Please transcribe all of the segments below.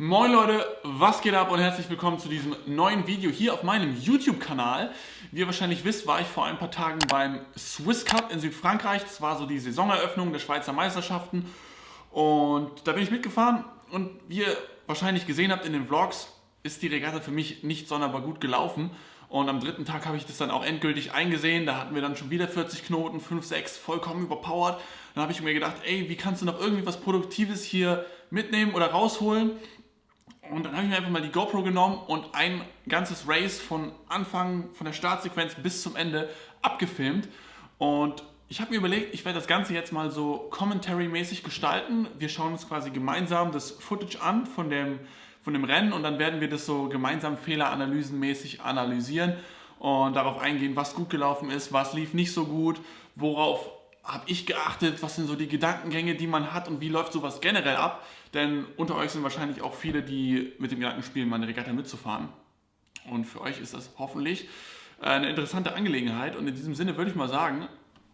Moin Leute, was geht ab und herzlich willkommen zu diesem neuen Video hier auf meinem YouTube-Kanal. Wie ihr wahrscheinlich wisst, war ich vor ein paar Tagen beim Swiss Cup in Südfrankreich. Das war so die Saisoneröffnung der Schweizer Meisterschaften und da bin ich mitgefahren und wie ihr wahrscheinlich gesehen habt in den Vlogs, ist die Regatta für mich nicht sonderbar gut gelaufen. Und am dritten Tag habe ich das dann auch endgültig eingesehen. Da hatten wir dann schon wieder 40 Knoten, 5, 6, vollkommen überpowered. Dann habe ich mir gedacht, ey, wie kannst du noch irgendwie was Produktives hier mitnehmen oder rausholen? Und dann habe ich mir einfach mal die GoPro genommen und ein ganzes Race von Anfang, von der Startsequenz bis zum Ende abgefilmt. Und ich habe mir überlegt, ich werde das Ganze jetzt mal so Commentary-mäßig gestalten. Wir schauen uns quasi gemeinsam das Footage an von dem Rennen und dann werden wir das so gemeinsam fehleranalysenmäßig analysieren und darauf eingehen, was gut gelaufen ist, was lief nicht so gut, worauf habe ich geachtet, was sind so die Gedankengänge, die man hat und wie läuft sowas generell ab. Denn unter euch sind wahrscheinlich auch viele, die mit dem Gedanken spielen, mal eine Regatta mitzufahren. Und für euch ist das hoffentlich eine interessante Angelegenheit. Und in diesem Sinne würde ich mal sagen,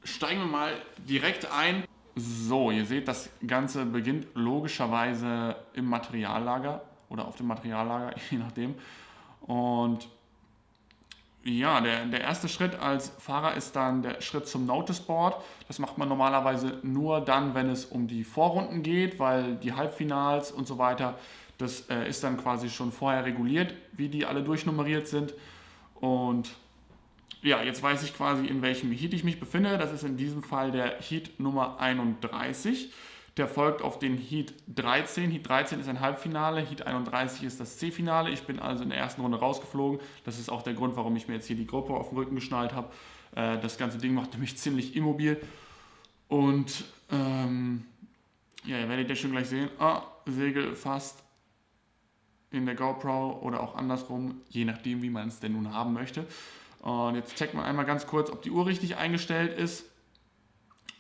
steigen wir mal direkt ein. So, ihr seht, das Ganze beginnt logischerweise im Materiallager oder auf dem Materiallager, je nachdem. Und ja, der erste Schritt als Fahrer ist dann der Schritt zum Noticeboard. Das macht man normalerweise nur dann, wenn es um die Vorrunden geht, weil die Halbfinals und so weiter, das ist dann quasi schon vorher reguliert, wie die alle durchnummeriert sind. Und ja, jetzt weiß ich quasi, in welchem Heat ich mich befinde. Das ist in diesem Fall der Heat Nummer 31. Der folgt auf den Heat 13. Heat 13 ist ein Halbfinale, Heat 31 ist das C-Finale. Ich bin also in der ersten Runde rausgeflogen. Das ist auch der Grund, warum ich mir jetzt hier die GoPro auf den Rücken geschnallt habe. Das ganze Ding macht mich ziemlich immobil. Und ja, ihr werdet ja schon gleich sehen, Segel fast in der GoPro oder auch andersrum, je nachdem, wie man es denn nun haben möchte. Und jetzt checkt man einmal ganz kurz, ob die Uhr richtig eingestellt ist.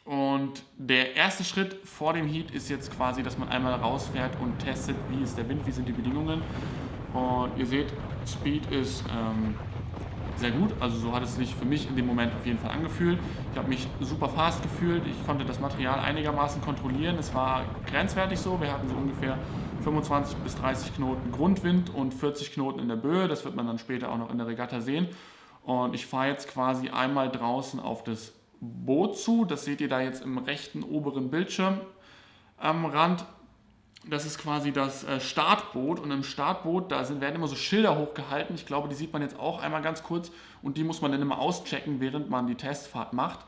Und der erste Schritt vor dem Heat ist jetzt quasi, dass man einmal rausfährt und testet, wie ist der Wind, wie sind die Bedingungen. Und ihr seht, Speed ist sehr gut, also so hat es sich für mich in dem Moment auf jeden Fall angefühlt. Ich habe mich super fast gefühlt, ich konnte das Material einigermaßen kontrollieren, es war grenzwertig so, wir hatten so ungefähr 25 bis 30 Knoten Grundwind und 40 Knoten in der Böe, das wird man dann später auch noch in der Regatta sehen. Und ich fahre jetzt quasi einmal draußen auf das Boot zu, das seht ihr da jetzt im rechten oberen Bildschirm am Rand. Das ist quasi das Startboot und im Startboot, werden immer so Schilder hochgehalten. Ich glaube, die sieht man jetzt auch einmal ganz kurz und die muss man dann immer auschecken, während man die Testfahrt macht.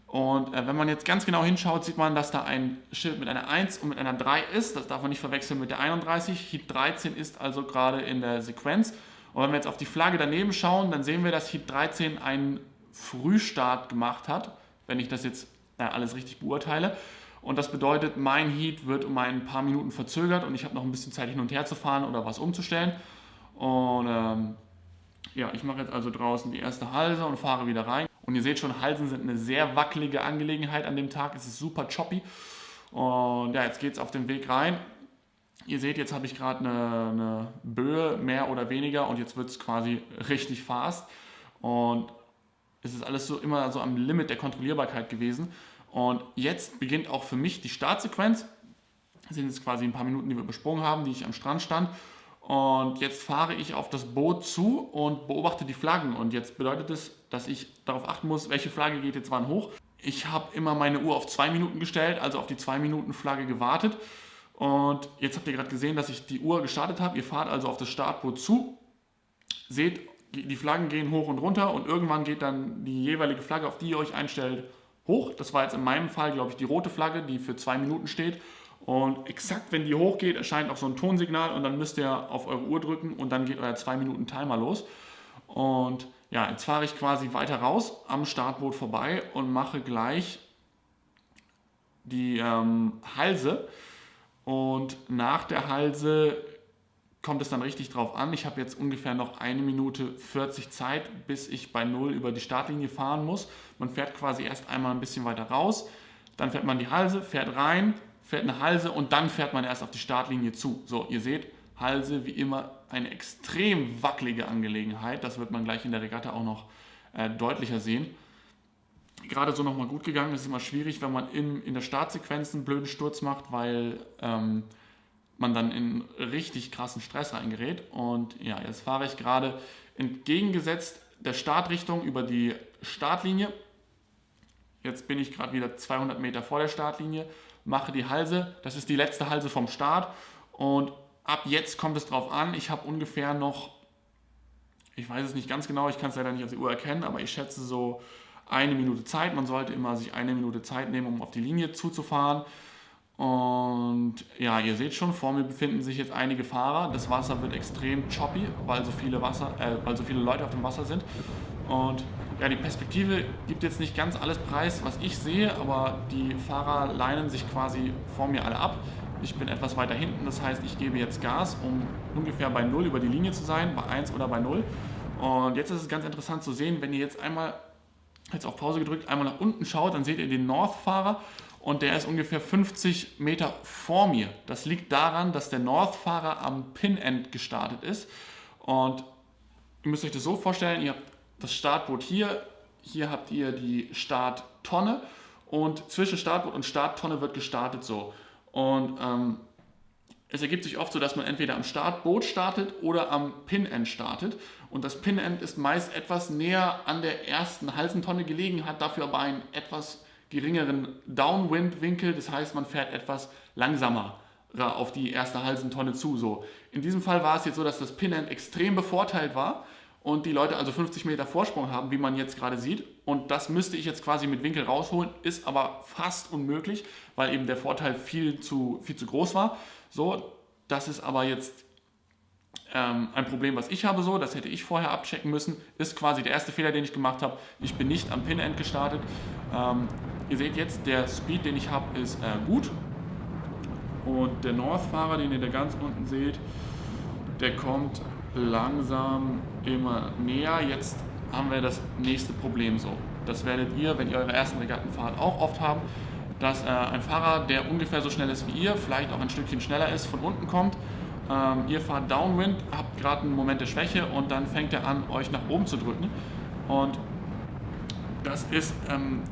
Und wenn man jetzt ganz genau hinschaut, sieht man, dass da ein Schild mit einer 1 und mit einer 3 ist. Das darf man nicht verwechseln mit der 31. Heat 13 ist also gerade in der Sequenz. Und wenn wir jetzt auf die Flagge daneben schauen, dann sehen wir, dass Heat 13 einen Frühstart gemacht hat, wenn ich das jetzt alles richtig beurteile. Und das bedeutet, mein Heat wird um ein paar Minuten verzögert und ich habe noch ein bisschen Zeit hin und her zu fahren oder was umzustellen. Und ja, ich mache jetzt also draußen die erste Halse und fahre wieder rein. Und ihr seht schon, Halsen sind eine sehr wackelige Angelegenheit an dem Tag. Es ist super choppy. Und ja, jetzt geht es auf den Weg rein. Ihr seht, jetzt habe ich gerade eine Böe, mehr oder weniger, und jetzt wird es quasi richtig fast. Und es ist alles so immer so am Limit der Kontrollierbarkeit gewesen. Und jetzt beginnt auch für mich die Startsequenz. Das sind jetzt quasi ein paar Minuten, die wir übersprungen haben, die ich am Strand stand. Und jetzt fahre ich auf das Boot zu und beobachte die Flaggen. Und jetzt bedeutet es, dass ich darauf achten muss, welche Flagge geht jetzt wann hoch. Ich habe immer meine Uhr auf 2 Minuten gestellt, also auf die 2-Minuten-Flagge gewartet. Und jetzt habt ihr gerade gesehen, dass ich die Uhr gestartet habe. Ihr fahrt also auf das Startboot zu, seht, die Flaggen gehen hoch und runter und irgendwann geht dann die jeweilige Flagge, auf die ihr euch einstellt, hoch. Das war jetzt in meinem Fall, glaube ich, die rote Flagge, die für 2 Minuten steht. Und exakt, wenn die hochgeht, erscheint auch so ein Tonsignal und dann müsst ihr auf eure Uhr drücken und dann geht euer 2-Minuten-Timer los. Und ja, jetzt fahre ich quasi weiter raus am Startboot vorbei und mache gleich die Halse. Und nach der Halse kommt es dann richtig drauf an. Ich habe jetzt ungefähr noch 1 Minute 40 Zeit, bis ich bei 0 über die Startlinie fahren muss. Man fährt quasi erst einmal ein bisschen weiter raus, dann fährt man die Halse, fährt rein, fährt eine Halse und dann fährt man erst auf die Startlinie zu. So, ihr seht, Halse wie immer eine extrem wackelige Angelegenheit. Das wird man gleich in der Regatta auch noch deutlicher sehen. Gerade so nochmal gut gegangen. Es ist immer schwierig, wenn man in der Startsequenz einen blöden Sturz macht, weil man dann in richtig krassen Stress reingerät. Und ja, jetzt fahre ich gerade entgegengesetzt der Startrichtung über die Startlinie. Jetzt bin ich gerade wieder 200 Meter vor der Startlinie, mache die Halse, das ist die letzte Halse vom Start und ab jetzt kommt es drauf an, ich habe ungefähr noch, ich weiß es nicht ganz genau, ich kann es leider nicht auf die Uhr erkennen, aber ich schätze so 1 Minute Zeit. Man sollte immer sich 1 Minute Zeit nehmen, um auf die Linie zuzufahren. Und ja, ihr seht schon, vor mir befinden sich jetzt einige Fahrer. Das Wasser wird extrem choppy, weil so viele Leute auf dem Wasser sind. Und ja, die Perspektive gibt jetzt nicht ganz alles preis, was ich sehe, aber die Fahrer linen sich quasi vor mir alle ab. Ich bin etwas weiter hinten, das heißt, ich gebe jetzt Gas, um ungefähr bei 0 über die Linie zu sein, bei 1 oder bei 0. Und jetzt ist es ganz interessant zu sehen, wenn ihr jetzt auf Pause gedrückt, einmal nach unten schaut, dann seht ihr den North-Fahrer und der ist ungefähr 50 Meter vor mir. Das liegt daran, dass der North-Fahrer am Pin-End gestartet ist. Und ihr müsst euch das so vorstellen, ihr habt das Startboot hier habt ihr die Starttonne und zwischen Startboot und Starttonne wird gestartet so. Und es ergibt sich oft so, dass man entweder am Startboot startet oder am Pin-End startet. Und das Pin-End ist meist etwas näher an der ersten Halsentonne gelegen, hat dafür aber einen etwas geringeren Downwind-Winkel. Das heißt, man fährt etwas langsamer auf die erste Halsentonne zu. So. In diesem Fall war es jetzt so, dass das Pin-End extrem bevorteilt war und die Leute also 50 Meter Vorsprung haben, wie man jetzt gerade sieht. Und das müsste ich jetzt quasi mit Winkel rausholen, ist aber fast unmöglich, weil eben der Vorteil viel zu groß war. So, das ist aber jetzt ein Problem, was ich habe, so, das hätte ich vorher abchecken müssen, ist quasi der erste Fehler, den ich gemacht habe. Ich bin nicht am Pin-End gestartet. Ihr seht jetzt, der Speed, den ich habe, ist gut. Und der North-Fahrer, den ihr da ganz unten seht, der kommt langsam immer näher. Jetzt haben wir das nächste Problem so. Das werdet ihr, wenn ihr eure ersten Regattenfahrt auch oft haben, dass ein Fahrer, der ungefähr so schnell ist wie ihr, vielleicht auch ein Stückchen schneller ist, von unten kommt. Ihr fahrt Downwind, habt gerade einen Moment der Schwäche und dann fängt er an, euch nach oben zu drücken. Und das ist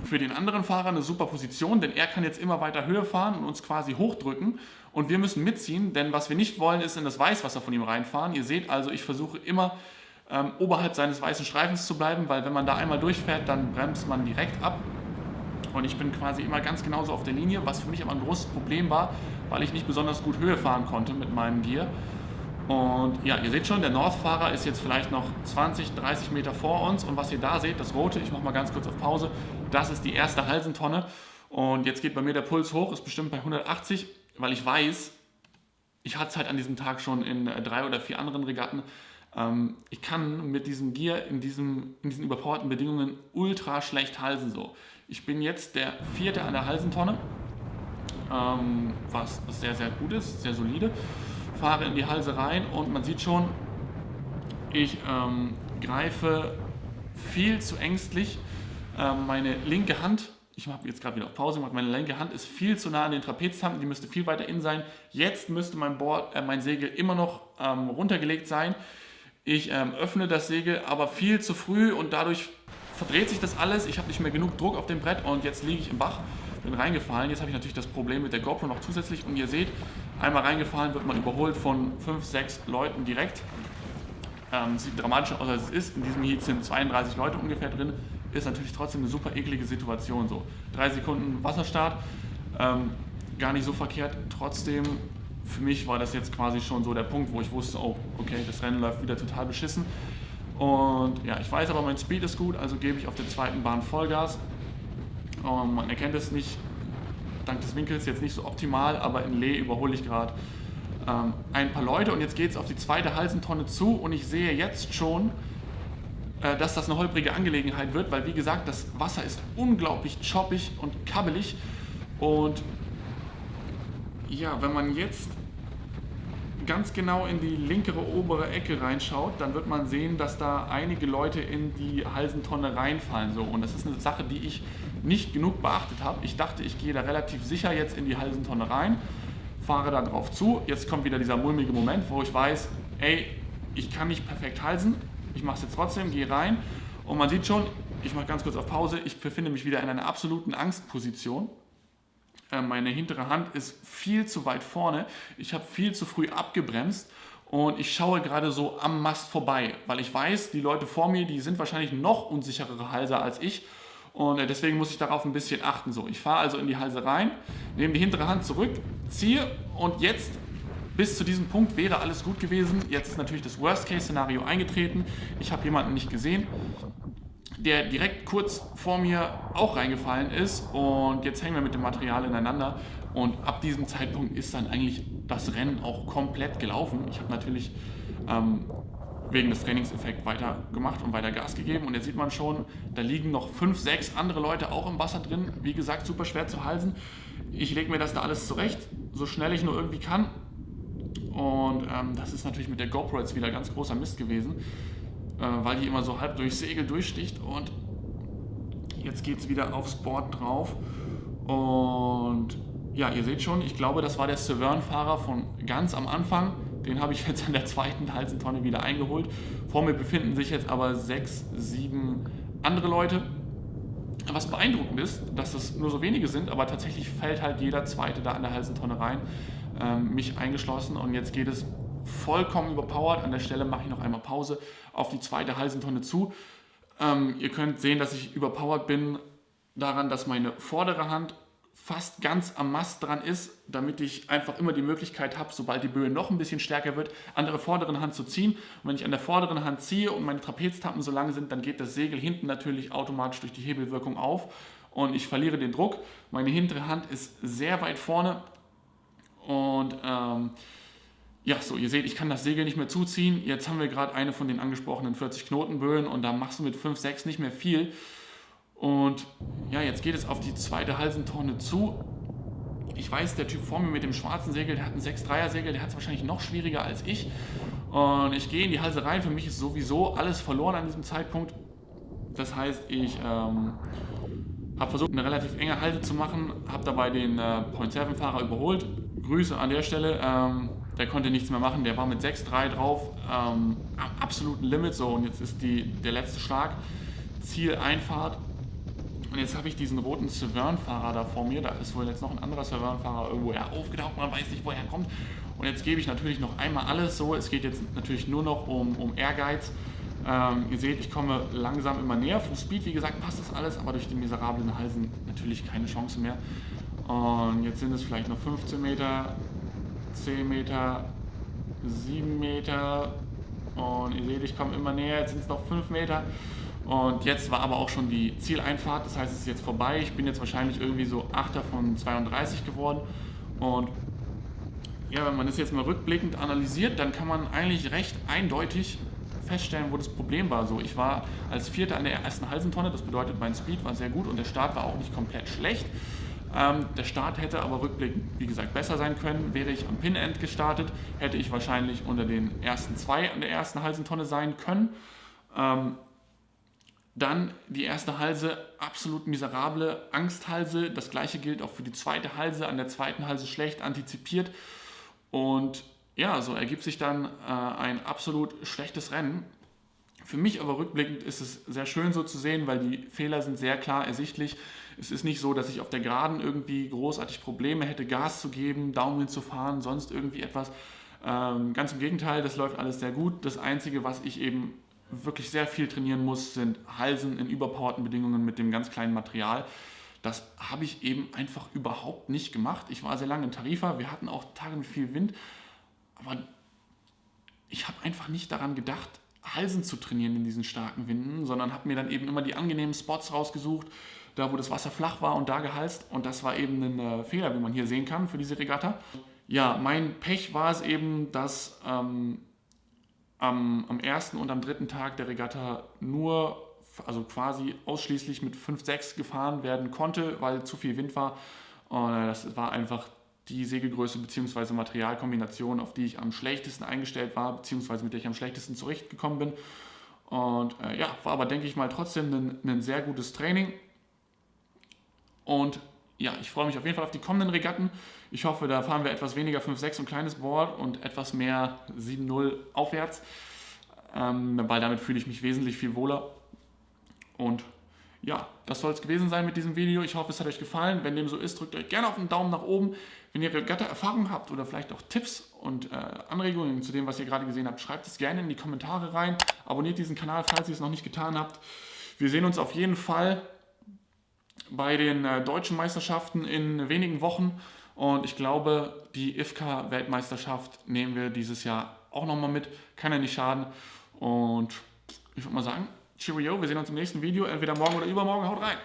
für den anderen Fahrer eine super Position, denn er kann jetzt immer weiter Höhe fahren und uns quasi hochdrücken. Und wir müssen mitziehen, denn was wir nicht wollen, ist in das Weißwasser von ihm reinfahren. Ihr seht also, ich versuche immer oberhalb seines weißen Streifens zu bleiben, weil wenn man da einmal durchfährt, dann bremst man direkt ab. Und ich bin quasi immer ganz genauso auf der Linie, was für mich aber ein großes Problem war, weil ich nicht besonders gut Höhe fahren konnte mit meinem Gear. Und ja, ihr seht schon, der North-Fahrer ist jetzt vielleicht noch 20, 30 Meter vor uns. Und was ihr da seht, das rote, ich mache mal ganz kurz auf Pause, das ist die erste Halsentonne. Und jetzt geht bei mir der Puls hoch, ist bestimmt bei 180, weil ich weiß, ich hatte es halt an diesem Tag schon in 3 oder 4 anderen Regatten. Ich kann mit diesem Gear in diesen überpowerten Bedingungen ultra schlecht halsen so. Ich bin jetzt der 4. an der Halsentonne, was sehr, sehr gut ist, sehr solide. Fahre in die Halse rein und man sieht schon, ich greife viel zu ängstlich. Meine linke Hand, ich habe jetzt gerade wieder auf Pause gemacht, meine linke Hand ist viel zu nah an den Trapeztanken, die müsste viel weiter innen sein. Jetzt müsste mein Segel immer noch runtergelegt sein. Ich öffne das Segel aber viel zu früh und dadurch verdreht sich das alles. Ich habe nicht mehr genug Druck auf dem Brett und jetzt liege ich im Bach, bin reingefallen. Jetzt habe ich natürlich das Problem mit der GoPro noch zusätzlich und ihr seht, einmal reingefallen wird man überholt von 5, 6 Leuten direkt. Sieht dramatischer aus als es ist. In diesem Heat sind 32 Leute ungefähr drin. Ist natürlich trotzdem eine super eklige Situation. So 3 Sekunden Wasserstart, gar nicht so verkehrt. Trotzdem, für mich war das jetzt quasi schon so der Punkt, wo ich wusste, oh, okay, das Rennen läuft wieder total beschissen. Und ja, ich weiß aber, mein Speed ist gut, also gebe ich auf der zweiten Bahn Vollgas. Man erkennt es nicht, dank des Winkels jetzt nicht so optimal, aber in Lee überhole ich gerade ein paar Leute und jetzt geht es auf die zweite Halsentonne zu und ich sehe jetzt schon, dass das eine holprige Angelegenheit wird, weil wie gesagt, das Wasser ist unglaublich choppig und kabbelig und ja, wenn man jetzt ganz genau in die linkere obere Ecke reinschaut, dann wird man sehen, dass da einige Leute in die Halsentonne reinfallen. So. Und das ist eine Sache, die ich nicht genug beachtet habe. Ich dachte, ich gehe da relativ sicher jetzt in die Halsentonne rein, fahre da drauf zu. Jetzt kommt wieder dieser mulmige Moment, wo ich weiß, ey, ich kann nicht perfekt halsen, ich mache es jetzt trotzdem, gehe rein. Und man sieht schon, ich mache ganz kurz auf Pause, ich befinde mich wieder in einer absoluten Angstposition. Meine hintere Hand ist viel zu weit vorne. Ich habe viel zu früh abgebremst und ich schaue gerade so am Mast vorbei, weil ich weiß, die Leute vor mir, die sind wahrscheinlich noch unsicherere Halser als ich. Und deswegen muss ich darauf ein bisschen achten. So, ich fahre also in die Halse rein, nehme die hintere Hand zurück, ziehe und jetzt bis zu diesem Punkt wäre alles gut gewesen. Jetzt ist natürlich das Worst-Case-Szenario eingetreten. Ich habe jemanden nicht gesehen, der direkt kurz vor mir auch reingefallen ist und jetzt hängen wir mit dem Material ineinander und ab diesem Zeitpunkt ist dann eigentlich das Rennen auch komplett gelaufen. Ich habe natürlich wegen des Trainingseffekts weiter gemacht und weiter Gas gegeben und jetzt sieht man schon, da liegen noch 5, 6 andere Leute auch im Wasser drin. Wie gesagt, super schwer zu halsen. Ich lege mir das da alles zurecht, so schnell ich nur irgendwie kann und das ist natürlich mit der GoPro jetzt wieder ganz großer Mist gewesen, weil die immer so halb durchs Segel durchsticht und jetzt geht es wieder aufs Board drauf und ja, ihr seht schon, ich glaube, das war der Severn-Fahrer von ganz am Anfang. Den habe ich jetzt an der zweiten Halsentonne wieder eingeholt. Vor mir befinden sich jetzt aber 6, 7 andere Leute. Was beeindruckend ist, dass es nur so wenige sind, aber tatsächlich fällt halt jeder Zweite da an der Halsentonne rein, mich eingeschlossen. Und jetzt geht es vollkommen überpowered. An der Stelle mache ich noch einmal Pause auf die zweite Halsentonne zu. Ihr könnt sehen, dass ich überpowered bin daran, dass meine vordere Hand fast ganz am Mast dran ist, damit ich einfach immer die Möglichkeit habe, sobald die Böe noch ein bisschen stärker wird, an der vorderen Hand zu ziehen. Und wenn ich an der vorderen Hand ziehe und meine Trapeztappen so lang sind, dann geht das Segel hinten natürlich automatisch durch die Hebelwirkung auf und ich verliere den Druck. Meine hintere Hand ist sehr weit vorne und ja, so, ihr seht, ich kann das Segel nicht mehr zuziehen. Jetzt haben wir gerade eine von den angesprochenen 40 Knotenböen und da machst du mit 5, 6 nicht mehr viel. Und ja, jetzt geht es auf die zweite Halsentonne zu. Ich weiß, der Typ vor mir mit dem schwarzen Segel, der hat ein 6-3er Segel, der hat es wahrscheinlich noch schwieriger als ich. Und ich gehe in die Halse rein, für mich ist sowieso alles verloren an diesem Zeitpunkt. Das heißt, ich habe versucht, eine relativ enge Halse zu machen, habe dabei den Point-7-Fahrer überholt. Grüße an der Stelle, der konnte nichts mehr machen, der war mit 6-3 drauf, am absoluten Limit. So, und jetzt ist der letzte Schlag, Zieleinfahrt. Und jetzt habe ich diesen roten Severn-Fahrer da vor mir. Da ist wohl jetzt noch ein anderer Severn-Fahrer irgendwo aufgetaucht, man weiß nicht, woher er kommt. Und jetzt gebe ich natürlich noch einmal alles so. Es geht jetzt natürlich nur noch um Ehrgeiz. Ihr seht, ich komme langsam immer näher. Full Speed, wie gesagt, passt das alles, aber durch die miserablen Halsen natürlich keine Chance mehr. Und jetzt sind es vielleicht noch 15 Meter, 10 Meter, 7 Meter. Und ihr seht, ich komme immer näher. Jetzt sind es noch 5 Meter. Und jetzt war aber auch schon die Zieleinfahrt, das heißt, es ist jetzt vorbei. Ich bin jetzt wahrscheinlich irgendwie so 8. von 32 geworden. Und ja, wenn man das jetzt mal rückblickend analysiert, dann kann man eigentlich recht eindeutig feststellen, wo das Problem war. So, ich war als Vierter an der ersten Halsentonne, das bedeutet, mein Speed war sehr gut und der Start war auch nicht komplett schlecht. Der Start hätte aber rückblickend, wie gesagt, besser sein können. Wäre ich am Pin-End gestartet, hätte ich wahrscheinlich unter den ersten 2 an der ersten Halsentonne sein können. Dann die erste Halse, absolut miserable Angsthalse. Das gleiche gilt auch für die zweite Halse. An der zweiten Halse schlecht antizipiert. Und ja, so ergibt sich dann ein absolut schlechtes Rennen. Für mich aber rückblickend ist es sehr schön so zu sehen, weil die Fehler sind sehr klar ersichtlich. Es ist nicht so, dass ich auf der Geraden irgendwie großartig Probleme hätte, Gas zu geben, Downwind zu fahren, sonst irgendwie etwas. Ganz im Gegenteil, das läuft alles sehr gut. Das Einzige, was ich eben wirklich sehr viel trainieren muss, sind Halsen in überpowerten Bedingungen mit dem ganz kleinen Material. Das habe ich eben einfach überhaupt nicht gemacht. Ich war sehr lange in Tarifa, wir hatten auch Tage mit viel Wind, aber ich habe einfach nicht daran gedacht, Halsen zu trainieren in diesen starken Winden, sondern habe mir dann eben immer die angenehmen Spots rausgesucht, da wo das Wasser flach war und da gehalst. Und das war eben ein Fehler, wie man hier sehen kann für diese Regatta. Ja, mein Pech war es eben, dass am ersten und am dritten Tag der Regatta also quasi ausschließlich mit 5-6 gefahren werden konnte, weil zu viel Wind war. Und das war einfach die Segelgröße bzw. Materialkombination, auf die ich am schlechtesten eingestellt war, beziehungsweise mit der ich am schlechtesten zurechtgekommen bin. Und ja, war aber, denke ich mal, trotzdem ein sehr gutes Training. Und ja, ich freue mich auf jeden Fall auf die kommenden Regatten. Ich hoffe, da fahren wir etwas weniger 5-6 und kleines Board und etwas mehr 7-0 aufwärts, weil damit fühle ich mich wesentlich viel wohler. Und ja, das soll es gewesen sein mit diesem Video. Ich hoffe, es hat euch gefallen. Wenn dem so ist, drückt euch gerne auf einen Daumen nach oben. Wenn ihr Regatta-Erfahrung habt oder vielleicht auch Tipps und Anregungen zu dem, was ihr gerade gesehen habt, schreibt es gerne in die Kommentare rein. Abonniert diesen Kanal, falls ihr es noch nicht getan habt. Wir sehen uns auf jeden Fall bei den deutschen Meisterschaften in wenigen Wochen. Und ich glaube, die IFSCA-Weltmeisterschaft nehmen wir dieses Jahr auch nochmal mit. Kann ja nicht schaden. Und ich würde mal sagen, Cheerio, wir sehen uns im nächsten Video, entweder morgen oder übermorgen. Haut rein!